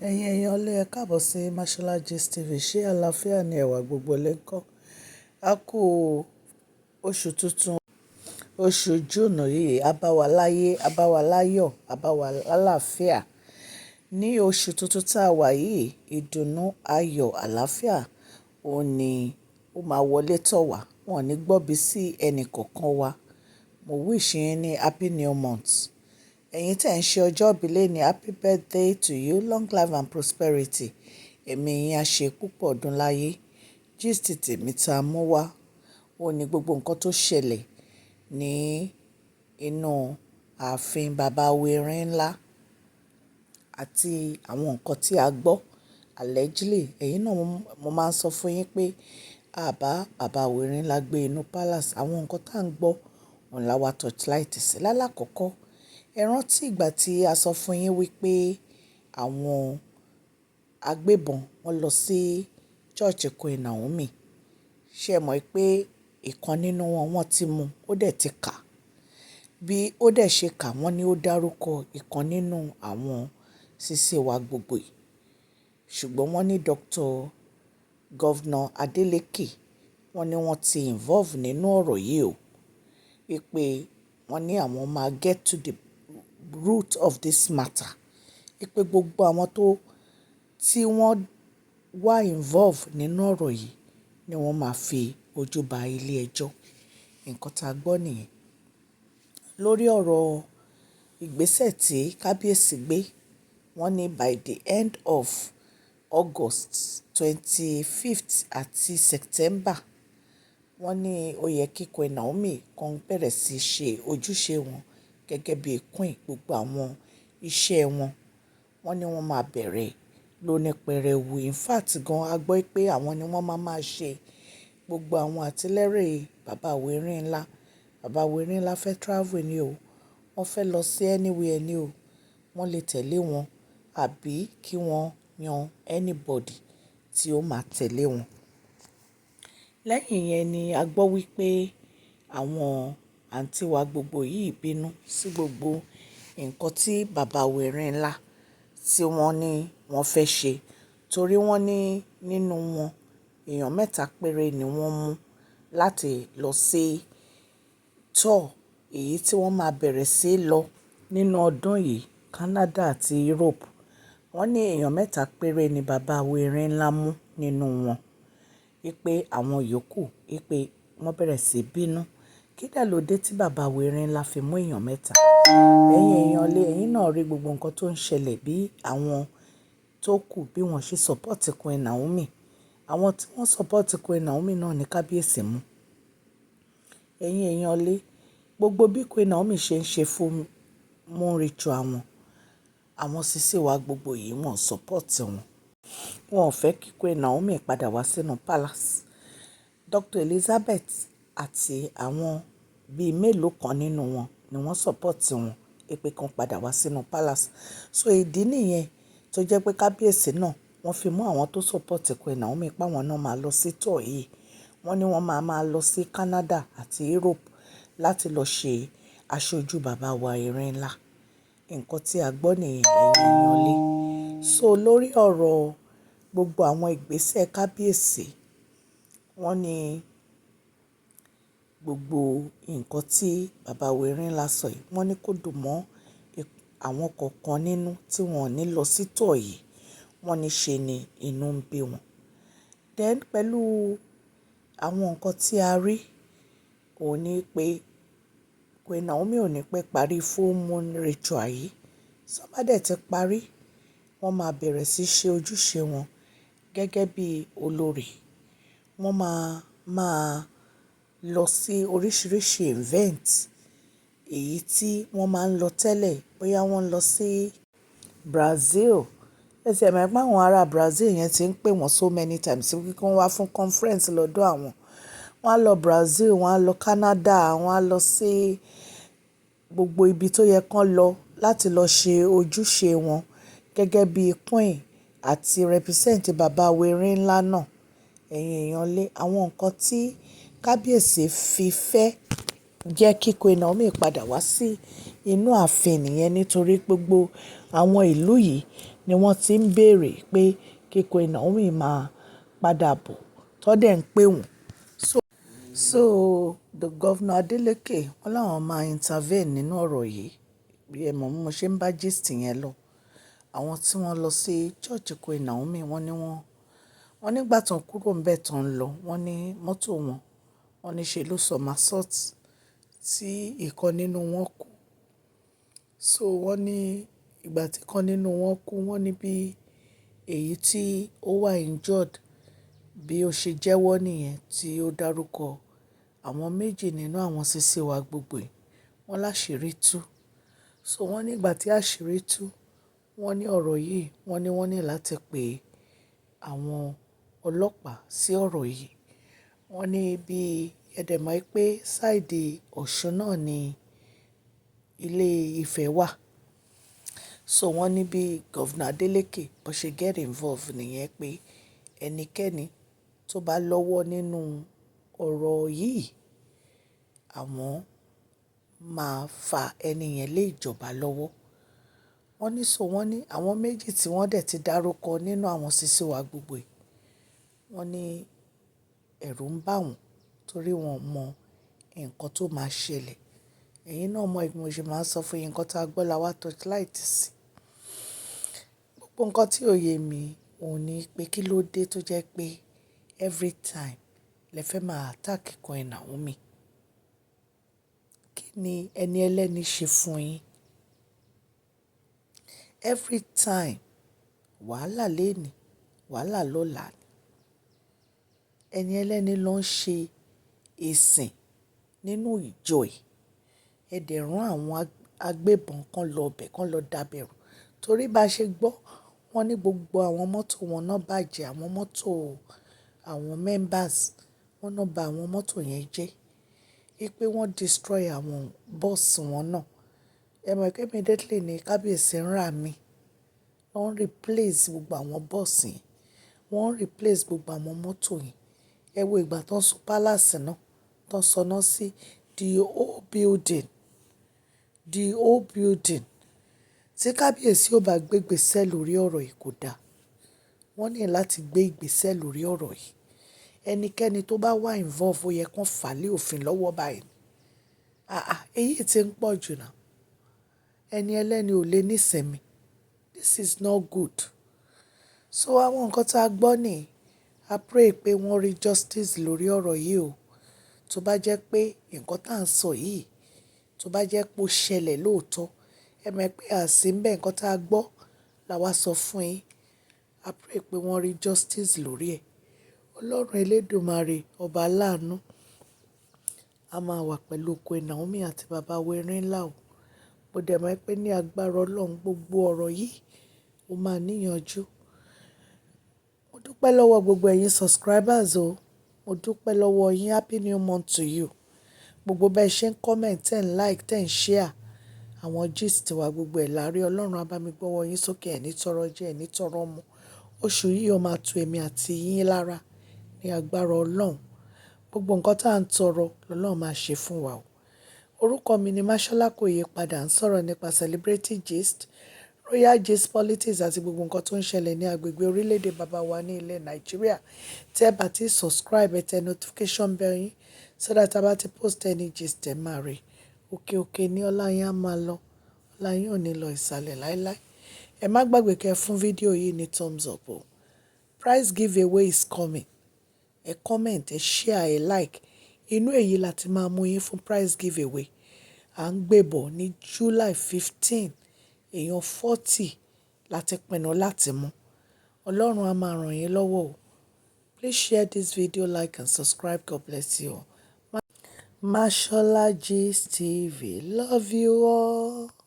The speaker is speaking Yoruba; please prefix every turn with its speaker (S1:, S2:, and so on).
S1: Ẹ̀yin èèyàn lé ẹ káàbọ̀ sí Mashola Gist TV. Ṣé àlàáfíà ni ẹ̀wà gbogbo lẹ́ńkọ́? A kú oṣù tuntun, oṣù Júùnù yìí, a bá wa láyé, a bá wa láyọ̀, a bá wa lálàáfíà. Ní oṣù tuntun tá a wà yìí, ìdùnnú, ayọ̀, àlàáfíà òun ni ó máa wọlé tọ̀ wá. Wọn ò ní gbọ́bi sí ẹnì kọ̀ọ̀kan wa. Mo wish yín ní happy new month. Ẹ̀yin tẹ̀ ń ṣe ọjọ́ ìbí lẹ́ni, happy birthday to you, long life and prosperity. Ẹ̀mí yín á ṣe púpọ̀ ọdún láyé. Gist tèmi tá a mú wá, ó ní gbogbo nǹkan tó ṣẹlẹ̀ ní inú ààfin bàbá Awẹ́rin ńlá àti àwọn nǹkan tí a gbọ́ allegedly. Ẹ̀yin náà mo máa ń sọ fún yín pé bàbá Awẹ́rin ńlá gbé inú palace. Àwọn nǹkan tá à ń gbọ́ òun la wá torchlight sí. Lálákọ̀ọ́kọ́, ẹ rántí ìgbà tí a sọ fún yín wípé àwọn agbébọn wọ́n lọ sí church Queen Naomi. Ṣé ẹ mọ̀ pé ìkan nínú wọn wọ́n ti mú, ó dẹ̀ ti kà. Bí ó dẹ̀ ṣe kà, wọ́n ní ó dárúkọ ìkan nínú àwọn sísè wa gbogbo yìí. Ṣùgbọ́n wọ́n ní Governor Adeleke, wọ́n ní wọ́n ti involve nínú ọ̀rọ̀ yìí o. Wípé wọ́n ní àwọn máa get to the root of this matter. Wípé gbogbo àwọn tí wọ́n wà involve nínú ọ̀rọ̀ yìí ni wọ́n máa fi ojú ba ilé ẹjọ́. Nǹkan tá a gbọ́ nìyẹn. Lórí ọ̀rọ̀ ìgbésẹ̀ tí kábíyèsí gbé, wọ́n ní by the end of August 25th àti September, wọ́n ní ó yẹ kí Queen Naomi kan bẹ̀rẹ̀ sí ṣe ojúṣe wọn gẹ́gẹ́ bí queen. Gbogbo àwọn iṣẹ́ wọn, wọ́n ní wọ́n máa bẹ̀rẹ̀ lóní pẹrẹwu. In fact gan, a gbọ́ pé àwọn ni wọ́n máa ṣe gbogbo àwọn àtìlẹ́rìn bàbá Awẹ́rin ńlá. Bàbá Awẹ́rin ńlá fẹ́ travel ni o, wọ́n fẹ́ lọ sí anywhere ni o, wọ́n lè tẹ̀lé wọn àbí kí wọ́n yan anybody tí ó máa tẹ̀lé wọn. Lẹ́yìn yẹn ni a gbọ́ wípé àwọn àǹtí wa gbogbo yìí bínú sí gbogbo nǹkan tí bàbá Awẹ́rin ńlá tí wọ́n ní wọ́n fẹ́ ṣe. Torí wọ́n ní nínú wọn, èèyàn mẹ́ta péré ni wọ́n mú láti lọ sí tour èyí tí wọ́n máa bẹ̀rẹ̀ sí lọ nínú ọdún yìí, Canada àti Europe. Wọ́n ní èèyàn mẹ́ta péré ni bàbá Awẹ́rin ńlá mú nínú wọn. Wípé àwọn yòókù, wípé wọ́n bẹ̀rẹ̀ sí bínú. Kí dẹ̀ ló dé tí bàbá Awẹ́rin ńlá fi mú èèyàn mẹ́ta? Ẹ̀yin èèyàn lé, ẹ̀yin náà rí gbogbo nǹkan tó ń ṣẹlẹ̀ bí àwọn tó kù bí wọ́n ṣe support Queen Naomi. Àwọn tí wọ́n support Queen Naomi náà ní kábíyèsí mú. Ẹ̀yin èèyàn lé, gbogbo bí Queen Naomi ṣe ń ṣe fún moon ritual àwọn sísè wa gbogbo yìí wọ́n support wọn. Wọn ò fẹ́ kí Queen Naomi padà wá sínú palace. Dr. Elizabeth àti àwọn bíi mélòó kan nínú wọn ni wọ́n support wọn pé kan padà wá sínú palace. So ìdí nìyẹn tó jẹ́ pé kábíyèsí náà wọ́n fi mú àwọn tó support Queen Naomi pé àwọn náà máa lọ sí tour yìí. Wọ́n ní wọ́n máa lọ sí Canada àti Europe láti lọ ṣe aṣojú bàbá wa Awẹ́rin ńlá. Nǹkan tí a gbọ́ nìyẹn, ẹ̀yin èèyàn lé. So lórí ọ̀rọ̀ gbogbo àwọn ìgbésẹ̀ kábíyèsí, wọ́n ní gbogbo nǹkan tí bàbá Awẹ́rin ńlá sọ yìí, wọ́n ní kó dùn mọ́ àwọn kọ̀ọ̀kan nínú tí wọ́n ò ní lọ sí tour yìí. Wọ́n ní ṣe ni inú ń bí wọn. Then pẹ̀lú àwọn nǹkan tí a rí, òun ní pé Queen Naomi ò ní pẹ́ parí full moon ritual yìí. Tó bá dẹ̀ ti parí, wọ́n máa bẹ̀rẹ̀ sí ṣe ojúṣe wọn gẹ́gẹ́ bí olórí. Wọ́n máa lọ sí oríṣiríṣi event èyí tí wọ́n máa ń lọ tẹ́lẹ̀. Bóyá wọ́n lọ sí Brazil. Ẹ sì mọ̀ pé àwọn ará Brazil yẹn ti ń pè wọ́n so many times wípé kí wọ́n wá fún conference lọ́dọ̀ àwọn. Wọ́n á lọ Brazil, wọ́n á lọ Canada, wọ́n á lọ sí gbogbo ibi tó yẹ kán lọ láti lọ ṣe ojúṣe wọn gẹ́gẹ́ bí queen àti represent bàbá Awẹ́rin ńlá náà. Ẹ̀yin èèyàn lé, àwọn nǹkan tí kábíyèsí fi fẹ́ jẹ́ kí Queen Naomi padà wá sí inú ààfin nìyẹn. Nítorí gbogbo àwọn ìlú yìí ni wọ́n ti ń béèrè pé kí Queen Naomi máa padà bọ̀ tó dẹ̀ ń pè wọ́n. So the governor Adeleke wọ́n láwọn máa intervene nínú ọ̀rọ̀ yìí bí ẹ mọ̀ bí mo ṣe ń bá gist yẹn lọ. Àwọn tí wọ́n lọ sí church Queen Naomi wọ́n nígbà tán kúrò ńbẹ̀ tán lọ wọ́n ní mọ́tò wọ́n ní ṣe ló somersault tí ìkan nínú wọn kú. So wọ́n ní ìgbà tí kan nínú wọn kú wọ́n ní bí èyí tí ó wà injured bí ó ṣe jẹ́wọ́ nìyẹn tí ó dárúkọ àwọn méjì nínú àwọn sisi wa gbogbo ẹ̀ wọ́n láṣìírí tú. So wọ́n ní ìgbà tí àṣírí tú wọ́n ní ọ̀rọ̀ yìí wọ́n ní láti pe àwọn ọlọ́pàá sí ọ̀rọ̀ yìí. Wọ́n ní bí ẹ̀dẹ̀mọ́ pé sáìdì Ọ̀ṣun náà ni ilé Ifẹ̀ wà. So wọ́n ní bí Governor Adeleke bó ṣe get involved nìyẹn pé ẹnikẹ́ni tó bá lọ́wọ́ nínú ọ̀rọ̀ yìí àwọn máa fa ẹni yẹn lé ìjọba lọ́wọ́. Wọ́n ní àwọn méjì tí wọ́n dẹ̀ ti dárúkọ nínú àwọn sisi wa gbogbo ẹ̀ wọ́n ní ẹ̀rù ń bà wọ́n torí wọ́n mọ nǹkan tó máa ṣẹlẹ̀. Ẹ̀yin náà mọ bí mo ṣe máa ń sọ fún yín nǹkan tá a gbọ́ la wá torchlight sí. Gbogbo nǹkan tí ò yé mi òun ni pé kí ló dé tó jẹ́ pé every time lẹ fẹ́ máa attack Queen Naomi. Kí ni ẹni ẹlẹ́ni ṣe fún yín? Every time wàhálà léèní wàhálà lọ́la ni. Ẹni ẹlẹ́ni ló ń ṣe ìsìn nínú ìjọ ẹ̀. Ẹ dẹ̀ rán àwọn agbébọn kan lọ ọbẹ̀ kan lọ dábẹ̀rù torí bá ṣe gbọ́ wọ́n ní gbogbo àwọn mọ́tò wọn náà bàjẹ́ àwọn mọ́tò àwọn members wọ́n náà bà àwọn mọ́tò yẹn jẹ́. Pé wọ́n destroy àwọn bọ́ọ̀sì wọn náà. Ẹ mọ̀ pé immediately ni kábíyèsí ń rà mí. Wọ́n replace gbogbo àwọn bọ́ọ̀sì yẹn. Wọ́n replace gbogbo àwọn mọ́tò yẹn. Ẹ wo ìgbà tó ń sun palace náà tó ń sọná sí the whole building. The whole building. Tí kábíyèsí ò bá gbé ìgbésẹ̀ lórí ọ̀rọ̀ yìí kò dáa. Wọ́n ní láti gbé ìgbésẹ̀ lórí ọ̀rọ̀ yìí. Ẹnikẹ́ni tó bá wà involve ó yẹ kán fà lé òfin lọ́wọ́ báyìí. Èyí tí ń pọ̀ jù náà. Ẹni ẹlẹ́ni ò lè nísinmi. This is not good. So àwọn nǹkan tá a gbọ́ ni a pray pé wọ́n rí justice lórí ọ̀rọ̀ yìí o. Tó bá jẹ́ pé nǹkan tá à ń sọ yìí tó bá jẹ́ pé ó ṣẹlẹ̀ lóòótọ́ ẹ mọ̀ pé àsìmbẹ̀ nǹkan tá a gbọ́ la wá sọ fún yín. A pray pé wọ́n rí justice lórí ẹ̀. Ọlọ́run Elédùmarè ọba aláàánú a máa wà pẹ̀lú Queen Naomi àti bàbá wẹ̀rín ńlá o. Mo dẹ̀ mọ̀ pé ní agbára Ọlọ́run gbogbo ọ̀rọ̀ yìí ó máa níyanjú. Mo dúpẹ́ lọ́wọ́ gbogbo ẹ̀yin subscribers o. Mo dúpẹ́ lọ́wọ́ yín. Happy new month to you. Gbogbo bẹ́ẹ̀ ṣe ń comment ten like ten share àwọn gist wa gbogbo ẹ̀ láàrí Ọlọ́run á bá mi gbọ́wọ́ yín sókè ẹ̀ ní tọrọ jẹ ẹ̀ ní tọrọ mu. Oṣù yìí ó máa tu èmi àti yín lára ní agbára Ọlọ́run. Gbogbo nǹkan tá à ń tọrọ lọ́lọ́run máa ṣe fún wa o. Orúkọ mi ni Máṣọ́lá kò yé padà ń sọ̀rọ̀ nípa celebrity gist, royal gist, politics àti gbogbo nǹkan tó ń ṣẹlẹ̀ ní agbègbè orílẹ̀-èdè bàbá wa ní ilẹ̀ Nàìjíríà. Tẹ́ bá ti subscribe ẹ tẹ notification bell yín so that a bá ti post any gist ẹ máa rí. Òkè òkè ní ọlá yín á máa lọ. Ọlá yín ò ní lọ ìsàlẹ̀ láíláí. Ẹ má gbàgbé kẹ́ fún fídíò yìí ní thumbs up o. Prize giveaway is coming. Ẹ comment, ẹ share, ẹ like. Inú èyí láti máa mú yín fún prize giveaway. À ń gbébọ̀ ní July 15. Èèyàn 40 láti pinnu láti mú. Ọlọ́run á máa ràn yín lọ́wọ́ o. Please share this video, like and subscribe. God bless you all. Mashola Gist TV. Love you all.